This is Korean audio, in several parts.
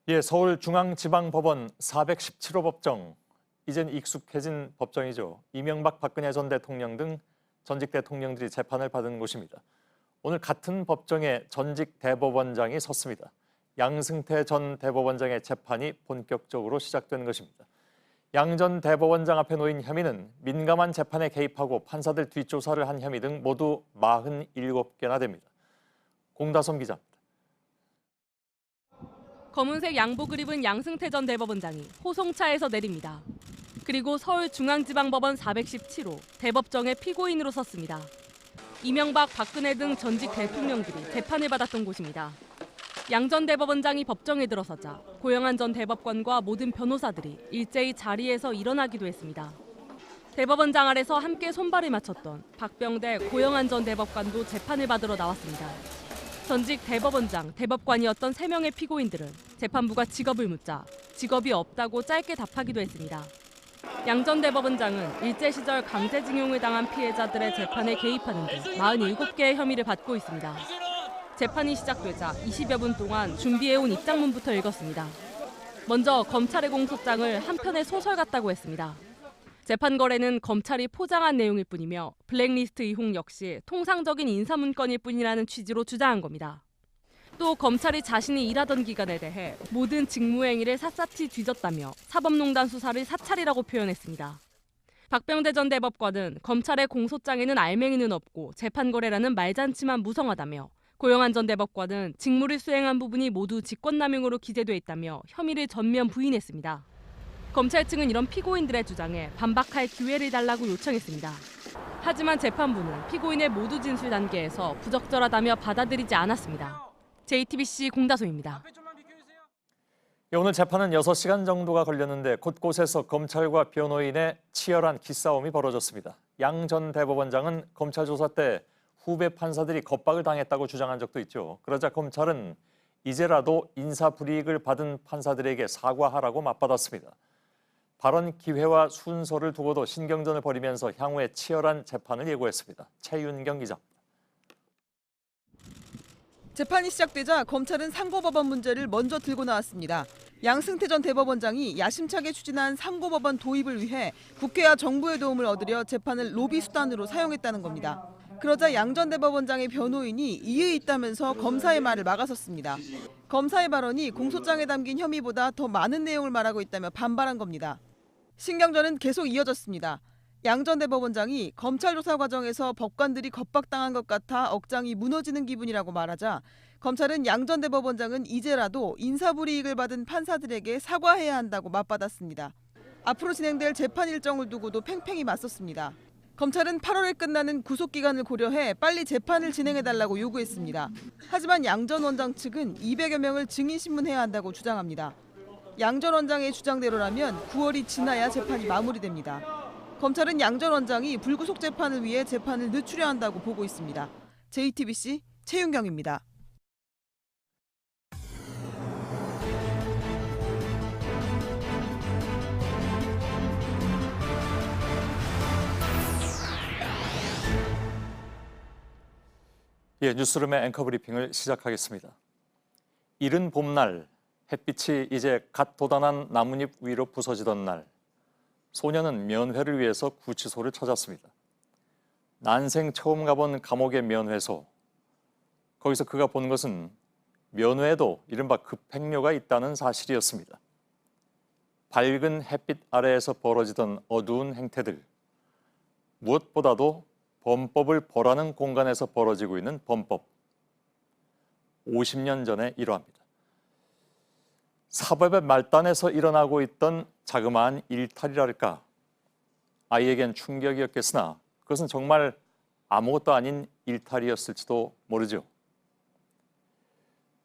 예, 서울중앙지방법원 417호 법정. 이젠 익숙해진 법정이죠. 이명박 박근혜 전 대통령 등 전직 대통령들이 재판을 받은 곳입니다. 오늘 같은 법정에 전직 대법원장이 섰습니다. 양승태 전 대법원장의 재판이 본격적으로 시작된 것입니다. 양 전 대법원장 앞에 놓인 혐의는 민감한 재판에 개입하고 판사들 뒷조사를 한 혐의 등 모두 47개나 됩니다. 공다솜 기자입니다. 검은색 양복을 입은 양승태 전 대법원장이 호송차에서 내립니다. 그리고 서울중앙지방법원 417호 대법정의 피고인으로 섰습니다. 이명박, 박근혜 등 전직 대통령들이 재판을 받았던 곳입니다. 양 전 대법원장이 법정에 들어서자 고영한 전 대법관과 모든 변호사들이 일제히 자리에서 일어나기도 했습니다. 대법원장 아래서 함께 손발을 맞췄던 박병대, 고영한 전 대법관도 재판을 받으러 나왔습니다. 전직 대법원장, 대법관이었던 3명의 피고인들은 재판부가 직업을 묻자 직업이 없다고 짧게 답하기도 했습니다. 양 전 대법원장은 일제 시절 강제징용을 당한 피해자들의 재판에 개입하는 등 47개의 혐의를 받고 있습니다. 재판이 시작되자 20여 분 동안 준비해온 입장문부터 읽었습니다. 먼저 검찰의 공소장을 한 편의 소설 같다고 했습니다. 재판 거래는 검찰이 포장한 내용일 뿐이며 블랙리스트 이혼 역시 통상적인 인사문건일 뿐이라는 취지로 주장한 겁니다. 또 검찰이 자신이 일하던 기간에 대해 모든 직무행위를 샅샅이 뒤졌다며 사법농단 수사를 사찰이라고 표현했습니다. 박병대 전 대법관은 검찰의 공소장에는 알맹이는 없고 재판 거래라는 말잔치만 무성하다며 고영한 전 대법관은 직무를 수행한 부분이 모두 직권남용으로 기재돼 있다며 혐의를 전면 부인했습니다. 검찰 측은 이런 피고인들의 주장에 반박할 기회를 달라고 요청했습니다. 하지만 재판부는 피고인의 모두 진술 단계에서 부적절하다며 받아들이지 않았습니다. JTBC 공다솜입니다. 오늘 재판은 6시간 정도가 걸렸는데 곳곳에서 검찰과 변호인의 치열한 기싸움이 벌어졌습니다. 양 전 대법원장은 검찰 조사 때 후배 판사들이 겁박을 당했다고 주장한 적도 있죠. 그러자 검찰은 이제라도 인사불이익을 받은 판사들에게 사과하라고 맞받았습니다. 발언 기회와 순서를 두고도 신경전을 벌이면서 향후에 치열한 재판을 예고했습니다. 최윤경 기자입니다. 재판이 시작되자 검찰은 상고법원 문제를 먼저 들고 나왔습니다. 양승태 전 대법원장이 야심차게 추진한 상고법원 도입을 위해 국회와 정부의 도움을 얻으려 재판을 로비 수단으로 사용했다는 겁니다. 그러자 양 전 대법원장의 변호인이 이에 있다면서 검사의 말을 막아섰습니다. 검사의 발언이 공소장에 담긴 혐의보다 더 많은 내용을 말하고 있다며 반발한 겁니다. 신경전은 계속 이어졌습니다. 양 전 대법원장이 검찰 조사 과정에서 법관들이 겁박당한 것 같아 억장이 무너지는 기분이라고 말하자 검찰은 양 전 대법원장은 이제라도 인사불이익을 받은 판사들에게 사과해야 한다고 맞받았습니다. 앞으로 진행될 재판 일정을 두고도 팽팽히 맞섰습니다. 검찰은 8월에 끝나는 구속기간을 고려해 빨리 재판을 진행해달라고 요구했습니다. 하지만 양 전 원장 측은 200여 명을 증인신문해야 한다고 주장합니다. 양 전 원장의 주장대로라면 9월이 지나야 재판이 마무리됩니다. 검찰은 양 전 원장이 불구속 재판을 위해 재판을 늦추려 한다고 보고 있습니다. JTBC 최윤경입니다. 예, 뉴스룸의 앵커 브리핑을 시작하겠습니다. 이른 봄날, 햇빛이 이제 갓 돋아난 나뭇잎 위로 부서지던 날, 소녀는 면회를 위해서 구치소를 찾았습니다. 난생 처음 가본 감옥의 면회소. 거기서 그가 본 것은 면회에도 이른바 급행료가 있다는 사실이었습니다. 밝은 햇빛 아래에서 벌어지던 어두운 행태들. 무엇보다도 범법을 벌하는 공간에서 벌어지고 있는 범법. 50년 전의 일화입니다. 사법의 말단에서 일어나고 있던 자그마한 일탈이랄까. 아이에겐 충격이었겠으나 그것은 정말 아무것도 아닌 일탈이었을지도 모르죠.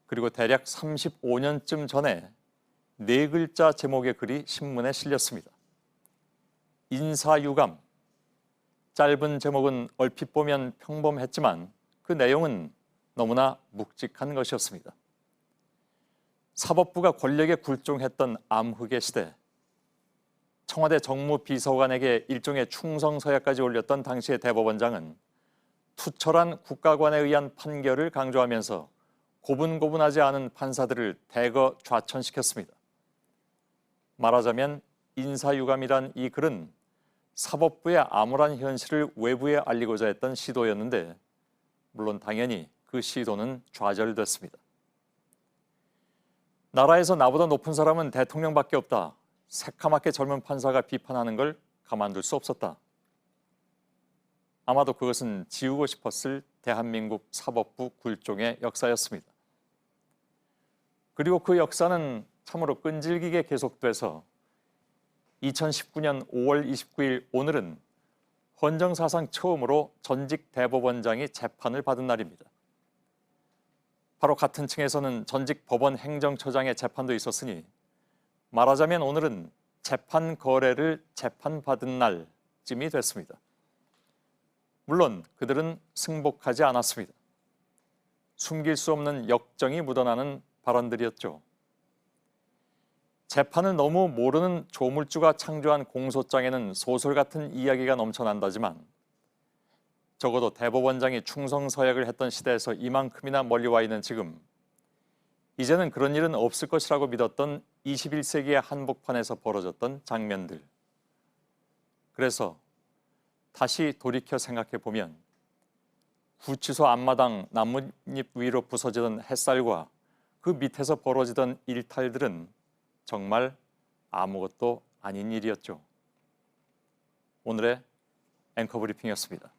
그리고 대략 35년쯤 전에 4글자 제목의 글이 신문에 실렸습니다. 인사유감. 짧은 제목은 얼핏 보면 평범했지만 그 내용은 너무나 묵직한 것이었습니다. 사법부가 권력에 굴종했던 암흑의 시대, 청와대 정무비서관에게 일종의 충성서약까지 올렸던 당시의 대법원장은 투철한 국가관에 의한 판결을 강조하면서 고분고분하지 않은 판사들을 대거 좌천시켰습니다. 말하자면 인사유감이란 이 글은 사법부의 암울한 현실을 외부에 알리고자 했던 시도였는데 물론 당연히 그 시도는 좌절됐습니다. 나라에서 나보다 높은 사람은 대통령밖에 없다. 새카맣게 젊은 판사가 비판하는 걸 가만둘 수 없었다. 아마도 그것은 지우고 싶었을 대한민국 사법부 굴종의 역사였습니다. 그리고 그 역사는 참으로 끈질기게 계속돼서 2019년 5월 29일 오늘은 헌정사상 처음으로 전직 대법원장이 재판을 받은 날입니다. 바로 같은 층에서는 전직 법원 행정처장의 재판도 있었으니 말하자면 오늘은 재판 거래를 재판받은 날쯤이 됐습니다. 물론 그들은 승복하지 않았습니다. 숨길 수 없는 역정이 묻어나는 발언들이었죠. 재판을 너무 모르는 조물주가 창조한 공소장에는 소설 같은 이야기가 넘쳐난다지만 적어도 대법원장이 충성서약을 했던 시대에서 이만큼이나 멀리 와 있는 지금 이제는 그런 일은 없을 것이라고 믿었던 21세기의 한복판에서 벌어졌던 장면들. 그래서 다시 돌이켜 생각해 보면 구치소 앞마당 나뭇잎 위로 부서지던 햇살과 그 밑에서 벌어지던 일탈들은 정말 아무것도 아닌 일이었죠. 오늘의 앵커 브리핑이었습니다.